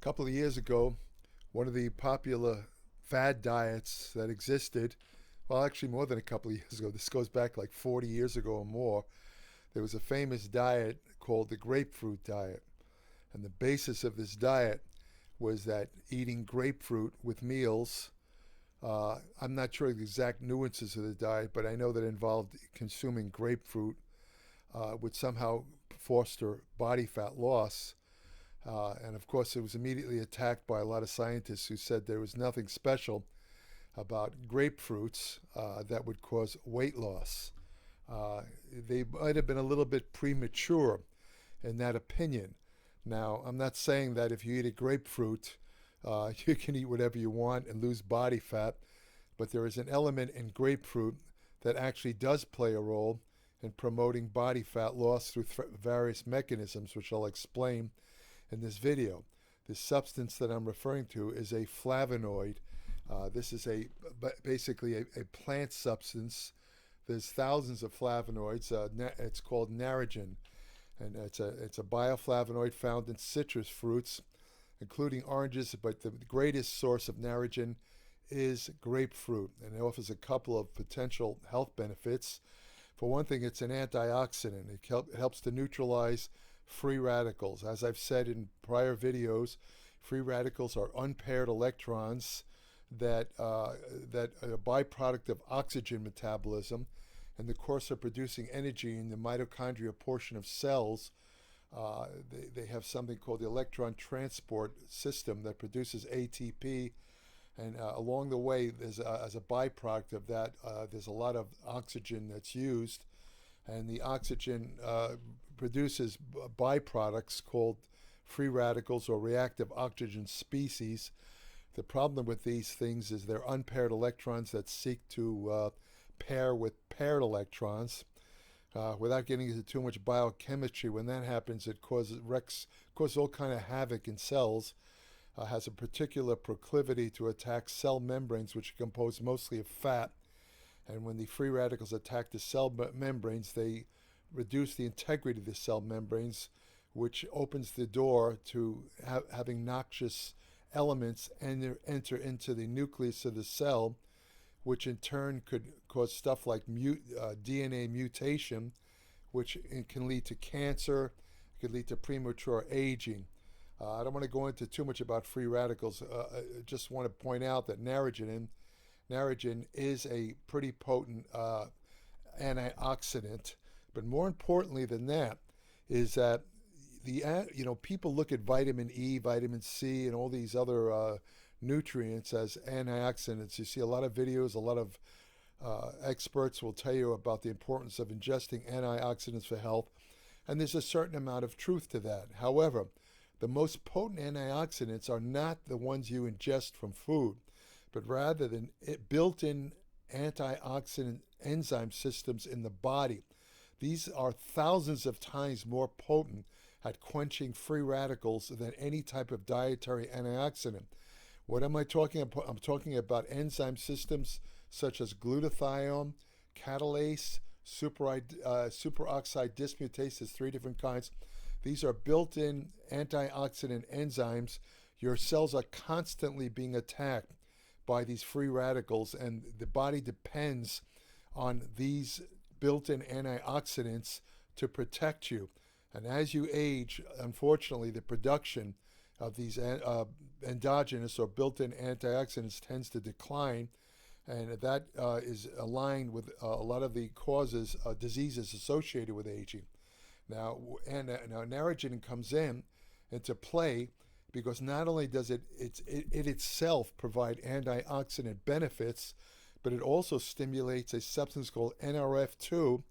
couple of years ago, one of the popular fad diets that existed, well, actually more than a couple of years ago, this goes back like 40 years ago or more, there was a famous diet called the grapefruit diet. And the basis of this diet was that eating grapefruit with meals, I'm not sure the exact nuances of the diet, but I know that it involved consuming grapefruit would somehow foster body fat loss. And of course, it was immediately attacked by a lot of scientists who said there was nothing special about grapefruits that would cause weight loss. They might have been a little bit premature in that opinion. Now, I'm not saying that if you eat a grapefruit, you can eat whatever you want and lose body fat, but there is an element in grapefruit that actually does play a role in promoting body fat loss through various mechanisms, which I'll explain in this video. This substance that I'm referring to is a flavonoid. This is basically a plant substance. There's thousands of flavonoids. It's called Naringenin, and it's a bioflavonoid found in citrus fruits, including oranges. But the greatest source of Naringenin is grapefruit, and it offers a couple of potential health benefits. For one thing, it's an antioxidant. It helps to neutralize free radicals. As I've said in prior videos, free radicals are unpaired electrons that are a byproduct of oxygen metabolism. In the course of producing energy in the mitochondria portion of cells, they have something called the electron transport system that produces ATP. And along the way, as a byproduct of that, there's a lot of oxygen that's used. And the oxygen produces byproducts called free radicals or reactive oxygen species. The problem with these things is they're unpaired electrons that seek to pair with paired electrons. Without getting into too much biochemistry, when that happens, it causes all kind of havoc in cells. Has a particular proclivity to attack cell membranes, which are composed mostly of fat. And when the free radicals attack the cell membranes, they reduce the integrity of the cell membranes, which opens the door to having noxious elements enter into the nucleus of the cell, which in turn could cause stuff like DNA mutation, which can lead to cancer, could lead to premature aging. I don't want to go into too much about free radicals. I just want to point out that Naringenin is a pretty potent antioxidant. But more importantly than that is that people look at vitamin E, vitamin C, and all these other nutrients as antioxidants. You see a lot of videos, a lot of experts will tell you about the importance of ingesting antioxidants for health, and there's a certain amount of truth to that. However, the most potent antioxidants are not the ones you ingest from food, but rather than built-in antioxidant enzyme systems in the body. These are thousands of times more potent at quenching free radicals than any type of dietary antioxidant. What am I talking about? I'm talking about enzyme systems such as glutathione, catalase, superoxide dismutase. There's 3 different kinds. These are built-in antioxidant enzymes. Your cells are constantly being attacked by these free radicals, and the body depends on these built-in antioxidants to protect you. And as you age, unfortunately, the production of these endogenous or built-in antioxidants tends to decline, and that is aligned with a lot of the causes, diseases associated with aging. Now Naringenin comes into play because not only does it itself provide antioxidant benefits, but it also stimulates a substance called NRF2,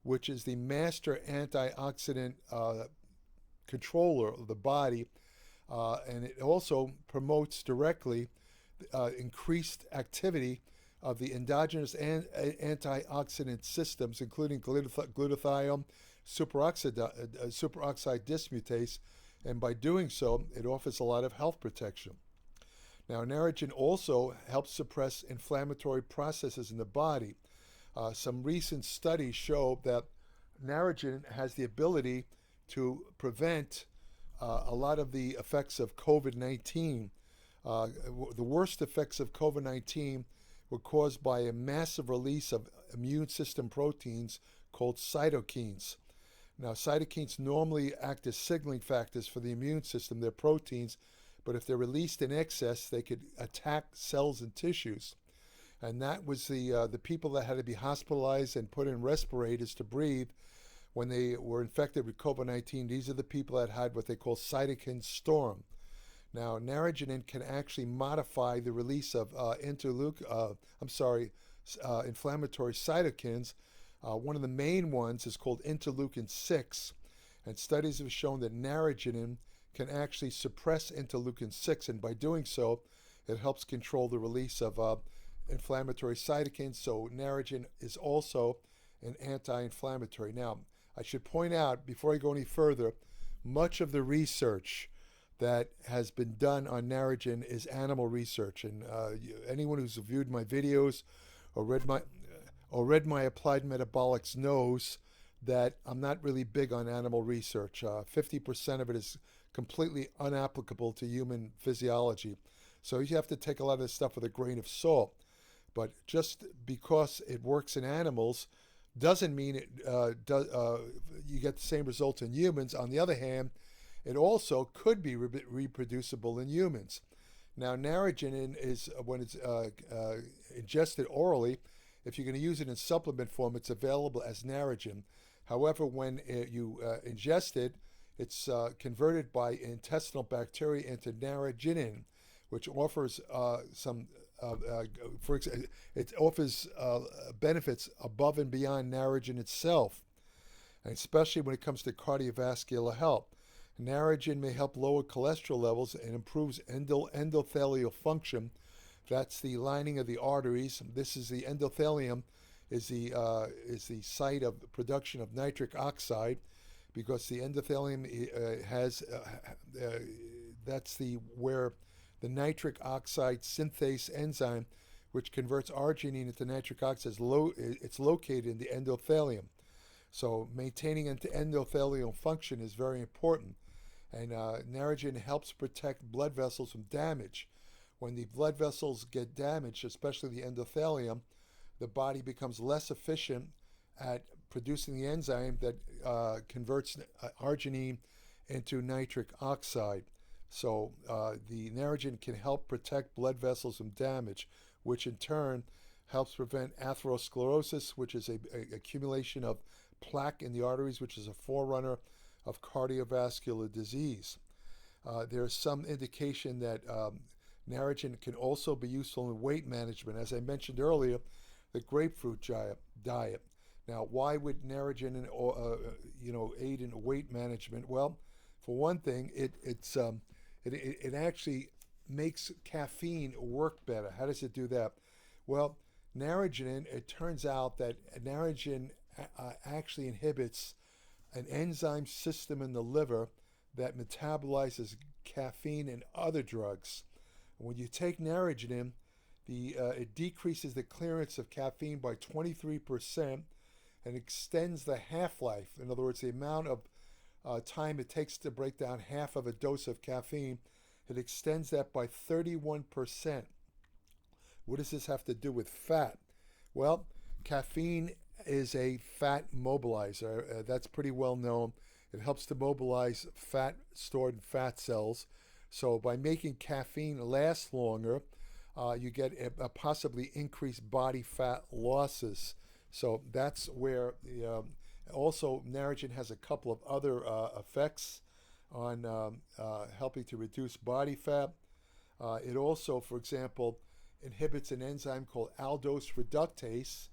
which is the master antioxidant controller of the body, and it also promotes directly increased activity of the endogenous antioxidant systems, including glutathione, superoxide dismutase, and by doing so, it offers a lot of health protection. Now, Naringenin also helps suppress inflammatory processes in the body. Some recent studies show that Naringenin has the ability to prevent a lot of the effects of COVID-19, the worst effects of COVID-19 were caused by a massive release of immune system proteins called cytokines. Now, cytokines normally act as signaling factors for the immune system. They're proteins, but if they're released in excess, they could attack cells and tissues. And that was the people that had to be hospitalized and put in respirators to breathe when they were infected with COVID-19. These are the people that had what they call cytokine storm. Now, Naringenin can actually modify the release of inflammatory cytokines. One of the main ones is called interleukin 6, and studies have shown that Naringenin can actually suppress interleukin 6, and by doing so, it helps control the release of inflammatory cytokines. So Naringenin is also an anti-inflammatory. Now, I should point out, before I go any further, much of the research that has been done on Naringenin is animal research, and anyone who's viewed my videos or read my Applied Metabolics knows that I'm not really big on animal research. 50% of it is completely unapplicable to human physiology. So you have to take a lot of this stuff with a grain of salt. But just because it works in animals doesn't mean you get the same results in humans. On the other hand, it also could be reproducible in humans. Now, Naringenin is, when it's ingested orally, if you're going to use it in supplement form, it's available as Naringenin. However, when you ingest it, it's converted by intestinal bacteria into Naringenin, which offers it offers benefits above and beyond Naringenin itself, and especially when it comes to cardiovascular health. Naringenin may help lower cholesterol levels and improves endothelial function. That's the lining of the arteries. This is the endothelium, is the site of production of nitric oxide, because the endothelium has that's where the nitric oxide synthase enzyme, which converts arginine into nitric oxide, it's located in the endothelium. So maintaining endothelial function is very important. And Naringenin helps protect blood vessels from damage. When the blood vessels get damaged, especially the endothelium, the body becomes less efficient at producing the enzyme that converts arginine into nitric oxide. So the Naringenin can help protect blood vessels from damage, which in turn helps prevent atherosclerosis, which is a accumulation of plaque in the arteries, which is a forerunner of cardiovascular disease. There's some indication that Naringenin can also be useful in weight management. As I mentioned earlier, the grapefruit diet. Now, why would Naringenin aid in weight management? Well, for one thing, it actually makes caffeine work better. How does it do that? Well, Naringenin, it turns out that Naringenin actually inhibits an enzyme system in the liver that metabolizes caffeine and other drugs. When you take Naringenin, it decreases the clearance of caffeine by 23% and extends the half-life. In other words, the amount of time it takes to break down half of a dose of caffeine, it extends that by 31%. What does this have to do with fat? Well, caffeine is a fat mobilizer. That's pretty well known. It helps to mobilize fat stored in fat cells. So by making caffeine last longer, you get a possibly increased body fat losses. So that's where also Naringenin has a couple of other effects on helping to reduce body fat. It also, for example, inhibits an enzyme called aldose reductase,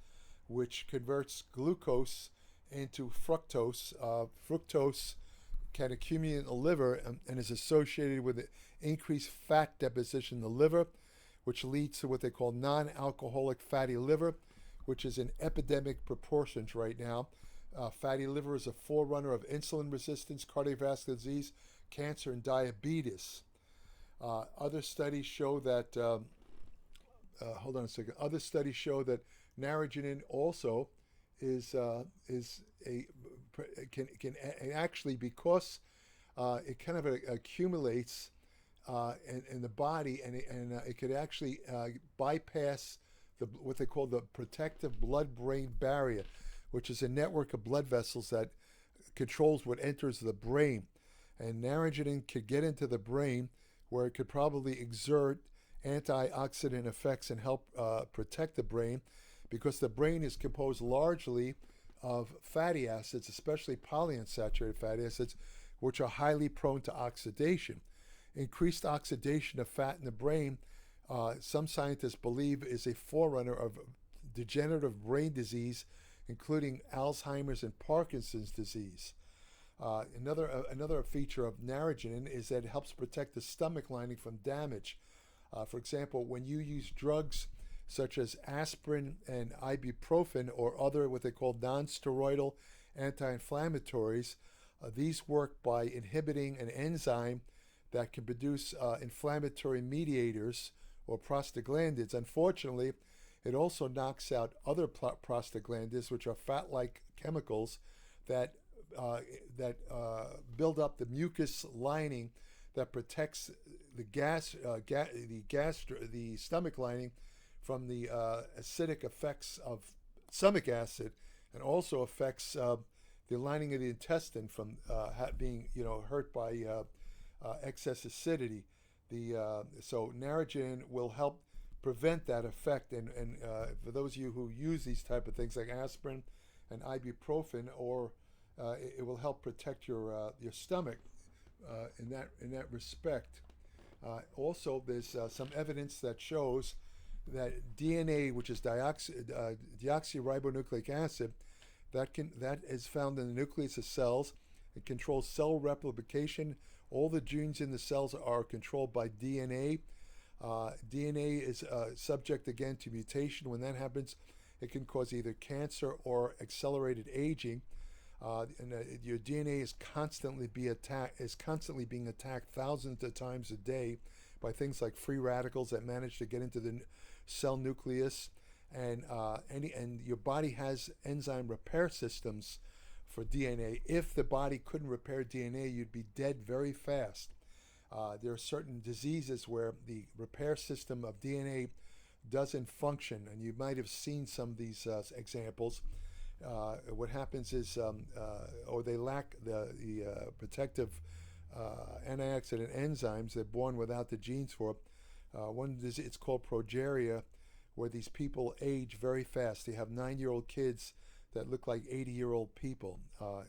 which converts glucose into fructose. Fructose can accumulate in the liver and is associated with increased fat deposition in the liver, which leads to what they call non-alcoholic fatty liver, which is in epidemic proportions right now. Fatty liver is a forerunner of insulin resistance, cardiovascular disease, cancer, and diabetes. Other studies show that hold on a second. Other studies show that Naringenin also can actually, because it kind of accumulates in the body, and it could actually bypass what they call the protective blood-brain barrier, which is a network of blood vessels that controls what enters the brain. And naringenin could get into the brain, where it could probably exert antioxidant effects and help protect the brain, because the brain is composed largely of fatty acids, especially polyunsaturated fatty acids, which are highly prone to oxidation. Increased oxidation of fat in the brain, some scientists believe, is a forerunner of degenerative brain disease, including Alzheimer's and Parkinson's disease. Another feature of naringenin is that it helps protect the stomach lining from damage. For example, when you use drugs such as aspirin and ibuprofen or other what they call non-steroidal anti-inflammatories, these work by inhibiting an enzyme that can produce inflammatory mediators or prostaglandins. Unfortunately, it also knocks out other prostaglandins, which are fat-like chemicals that build up the mucus lining that protects the stomach lining from the acidic effects of stomach acid, and also affects the lining of the intestine from being hurt by excess acidity. So naringenin will help prevent that effect, and for those of you who use these type of things like aspirin and ibuprofen, or it will help protect your stomach in that respect. Also, there's some evidence that shows that DNA, which is deoxyribonucleic acid, that is found in the nucleus of cells. It controls cell replication. All the genes in the cells are controlled by DNA. DNA is subject again to mutation. When that happens, it can cause either cancer or accelerated aging. Your DNA is constantly being attacked thousands of times a day by things like free radicals that manage to get into the cell nucleus, and your body has enzyme repair systems for DNA. If the body couldn't repair DNA, you'd be dead very fast. There are certain diseases where the repair system of DNA doesn't function, and you might have seen some of these examples. What happens is, or they lack the protective antioxidant enzymes. They're born without the genes for it. It's called progeria, where these people age very fast. They have 9-year-old kids that look like 80-year-old people.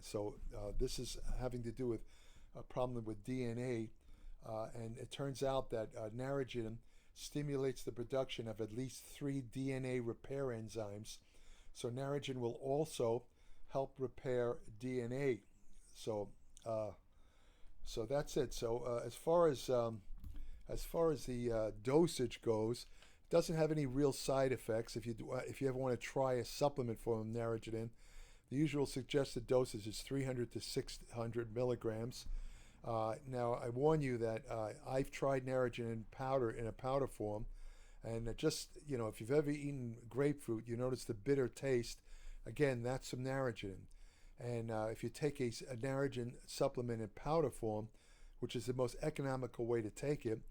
So this is having to do with a problem with DNA. And it turns out that naringenin stimulates the production of at least 3 DNA repair enzymes. So naringenin will also help repair DNA. So that's it. So as far as the dosage goes, it doesn't have any real side effects. If you ever want to try a supplement form of naringenin, the usual suggested dosage is 300 to 600 milligrams. Now, I warn you that I've tried naringenin powder in a powder form, and if you've ever eaten grapefruit, you notice the bitter taste. Again, that's some naringenin. And if you take a naringenin supplement in powder form, which is the most economical way to take it,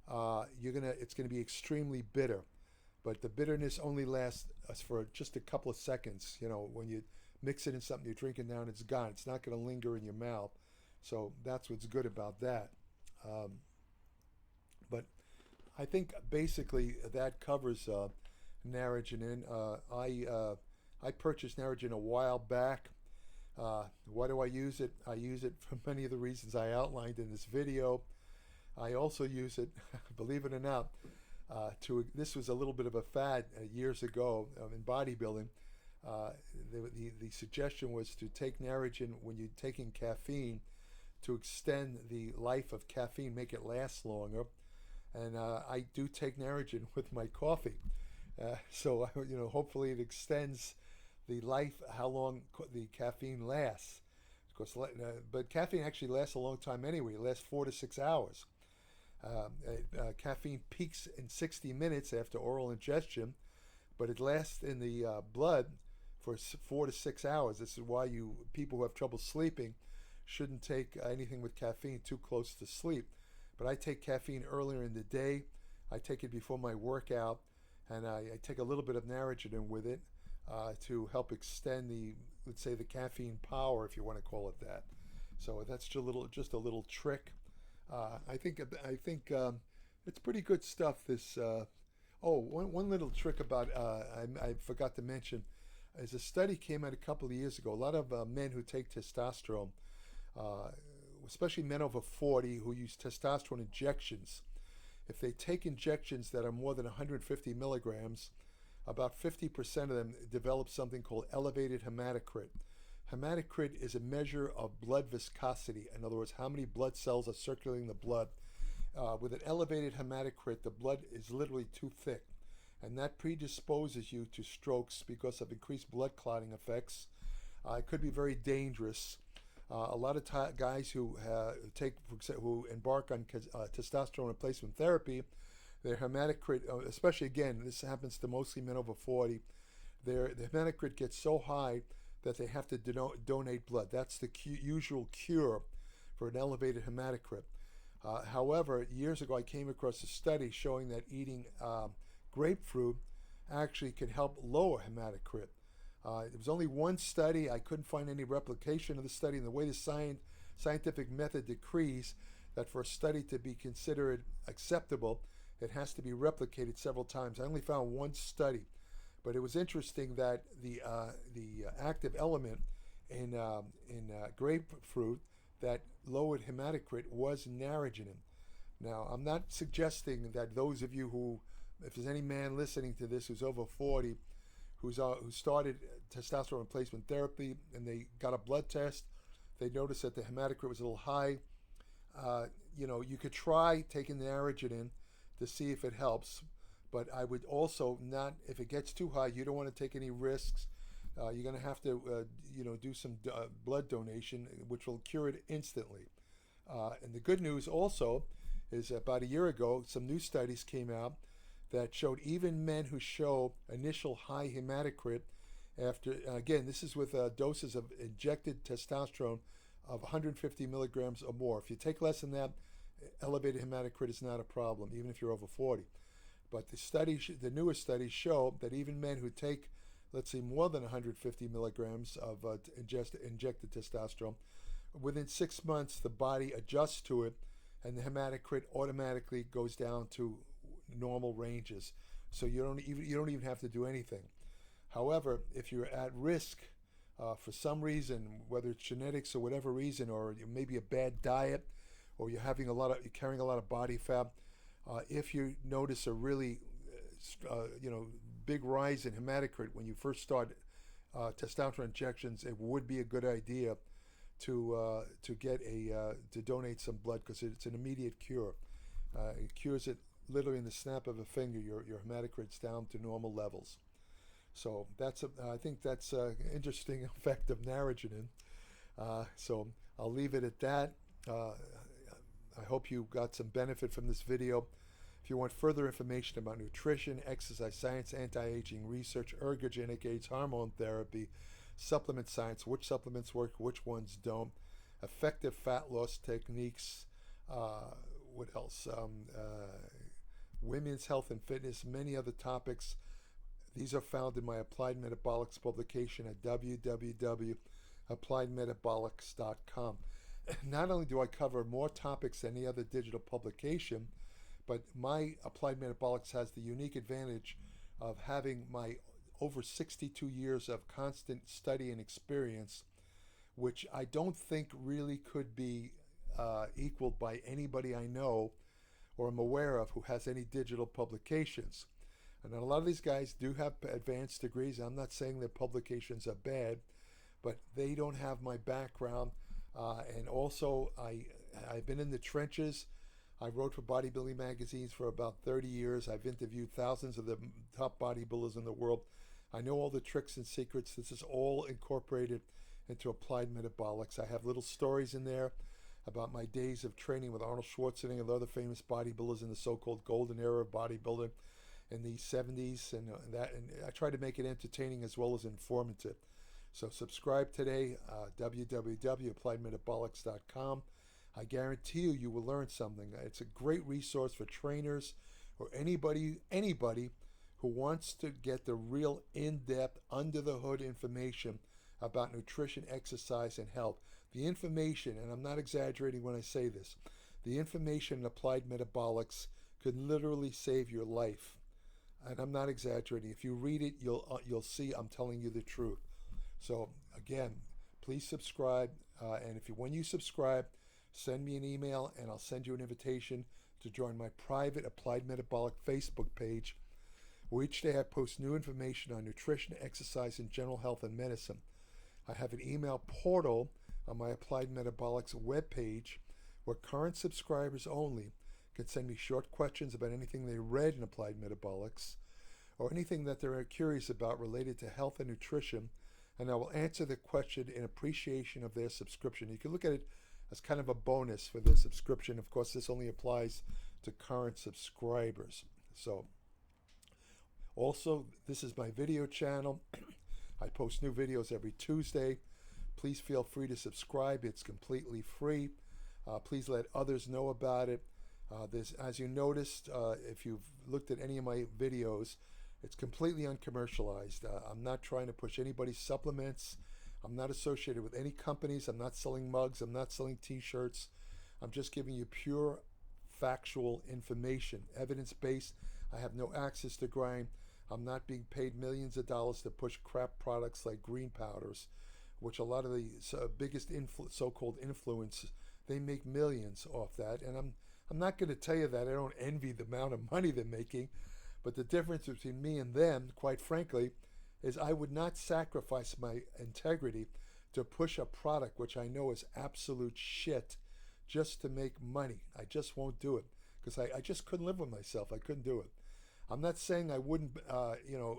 it's gonna be extremely bitter. But the bitterness only lasts for just a couple of seconds. When you mix it in something you're drinking down, it's gone. It's not gonna linger in your mouth. So that's what's good about that. But I think basically that covers naringenin. I purchased naringenin a while back. Why do I use it? I use it for many of the reasons I outlined in this video. I also use it, believe it or not, this was a little bit of a fad years ago in bodybuilding. The suggestion was to take naringenin when you're taking caffeine, to extend the life of caffeine, make it last longer. And I do take naringenin with my coffee. So hopefully it extends the life, how long the caffeine lasts. Of course, but caffeine actually lasts a long time anyway. It lasts 4 to 6 hours. Caffeine peaks in 60 minutes after oral ingestion, but it lasts in the blood for 4 to 6 hours. This is why people who have trouble sleeping shouldn't take anything with caffeine too close to sleep. But I take caffeine earlier in the day. I take it before my workout, and I take a little bit of Naringenin with it to help extend the, let's say, the caffeine power, if you want to call it that. So that's just a little trick. I think it's pretty good stuff. One little trick about I forgot to mention is a study came out a couple of years ago. A lot of men who take testosterone, especially men over 40 who use testosterone injections, if they take injections that are more than 150 milligrams, about 50% of them develop something called elevated hematocrit. Hematocrit is a measure of blood viscosity. In other words, how many blood cells are circulating the blood. With an elevated hematocrit, the blood is literally too thick, and that predisposes you to strokes because of increased blood clotting effects. It could be very dangerous. A lot of guys who embark on testosterone replacement therapy, their hematocrit, especially again, this happens to mostly men over 40, the hematocrit gets so high that they have to donate blood. That's the usual cure for an elevated hematocrit. However, years ago I came across a study showing that eating grapefruit actually can help lower hematocrit. There was only one study. I couldn't find any replication of the study, and the way the scientific method decrees that for a study to be considered acceptable, it has to be replicated several times. I only found one study, but it was interesting that the active element in grapefruit that lowered hematocrit was Naringenin. Now, I'm not suggesting that those of you who, if there's any man listening to this who's over 40, who started testosterone replacement therapy and they got a blood test, they noticed that the hematocrit was a little high. You could try taking the Naringenin to see if it helps, but I would also not, if it gets too high, you don't want to take any risks. You're going to have to, do some blood donation, which will cure it instantly. And the good news also is about a year ago, some new studies came out that showed even men who show initial high hematocrit after, again, this is with doses of injected testosterone of 150 milligrams or more. If you take less than that, elevated hematocrit is not a problem, even if you're over 40. But the newest studies show that even men who take, let's say, more than 150 milligrams of injected testosterone, within 6 months the body adjusts to it, and the hematocrit automatically goes down to normal ranges. So you don't even have to do anything. However, if you're at risk for some reason, whether it's genetics or whatever reason, or maybe a bad diet, or you're carrying a lot of body fat, if you notice a really big rise in hematocrit when you first start testosterone injections, it would be a good idea to donate some blood, because it's an immediate cure. It cures it literally in the snap of a finger. Your hematocrit's down to normal levels. So I think that's an interesting effect of Naringenin. So I'll leave it at that. I hope you got some benefit from this video. If you want further information about nutrition, exercise science, anti-aging research, ergogenic aids, hormone therapy, supplement science, which supplements work, which ones don't, effective fat loss techniques, what else? Women's health and fitness, many other topics. These are found in my Applied Metabolics publication at www.appliedmetabolics.com. Not only do I cover more topics than any other digital publication, but my Applied Metabolics has the unique advantage of having my over 62 years of constant study and experience, which I don't think really could be equaled by anybody I know or am aware of who has any digital publications. And a lot of these guys do have advanced degrees. I'm not saying their publications are bad, but they don't have my background. And also, I've been in the trenches. I wrote for bodybuilding magazines for about 30 years. I've interviewed thousands of the top bodybuilders in the world. I know all the tricks and secrets. This is all incorporated into Applied Metabolics. I have little stories in there about my days of training with Arnold Schwarzenegger and other famous bodybuilders in the so-called golden era of bodybuilding in the 70s, and I try to make it entertaining as well as informative. So subscribe today, www.appliedmetabolics.com. I guarantee you will learn something. It's a great resource for trainers or anybody who wants to get the real in-depth, under-the-hood information about nutrition, exercise, and health. The information, and I'm not exaggerating when I say this, the information in Applied Metabolics could literally save your life. And I'm not exaggerating. If you read it, you'll see I'm telling you the truth. So again, please subscribe. And when you subscribe, send me an email and I'll send you an invitation to join my private Applied Metabolic Facebook page, where each day I post new information on nutrition, exercise, and general health and medicine. I have an email portal on my Applied Metabolics webpage where current subscribers only can send me short questions about anything they read in Applied Metabolics or anything that they're curious about related to health and nutrition, and I will answer the question in appreciation of their subscription. You can look at it as kind of a bonus for their subscription. Of course, this only applies to current subscribers. So, also, this is my video channel. I post new videos every Tuesday. Please feel free to subscribe. It's completely free. Please let others know about it. As you noticed, if you've looked at any of my videos, it's completely uncommercialized. I'm not trying to push anybody's supplements. I'm not associated with any companies. I'm not selling mugs. I'm not selling t-shirts. I'm just giving you pure factual information, evidence-based. I have no access to grind. I'm not being paid millions of dollars to push crap products like green powders, which a lot of the biggest so-called influencers, they make millions off that. And I'm not going to tell you that I don't envy the amount of money they're making, but the difference between me and them, quite frankly, is I would not sacrifice my integrity to push a product which I know is absolute shit just to make money. I just won't do it because I just couldn't live with myself. I couldn't do it. I'm not saying I wouldn't,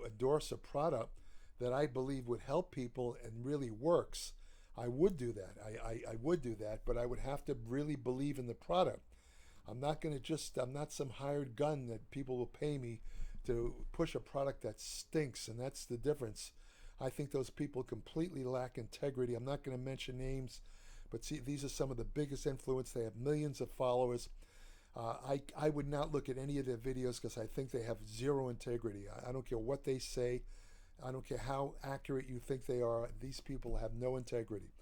endorse a product that I believe would help people and really works. I would do that. I would do that, but I would have to really believe in the product. I'm not some hired gun that people will pay me to push a product that stinks, and that's the difference. I think those people completely lack integrity. I'm not going to mention names, but see, these are some of the biggest influence. They have millions of followers. I would not look at any of their videos because I think they have zero integrity. I don't care what they say. I don't care how accurate you think they are. These people have no integrity.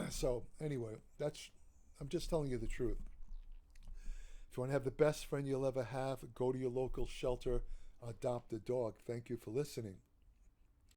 So anyway, I'm just telling you the truth. If you want to have the best friend you'll ever have, go to your local shelter, adopt a dog. Thank you for listening.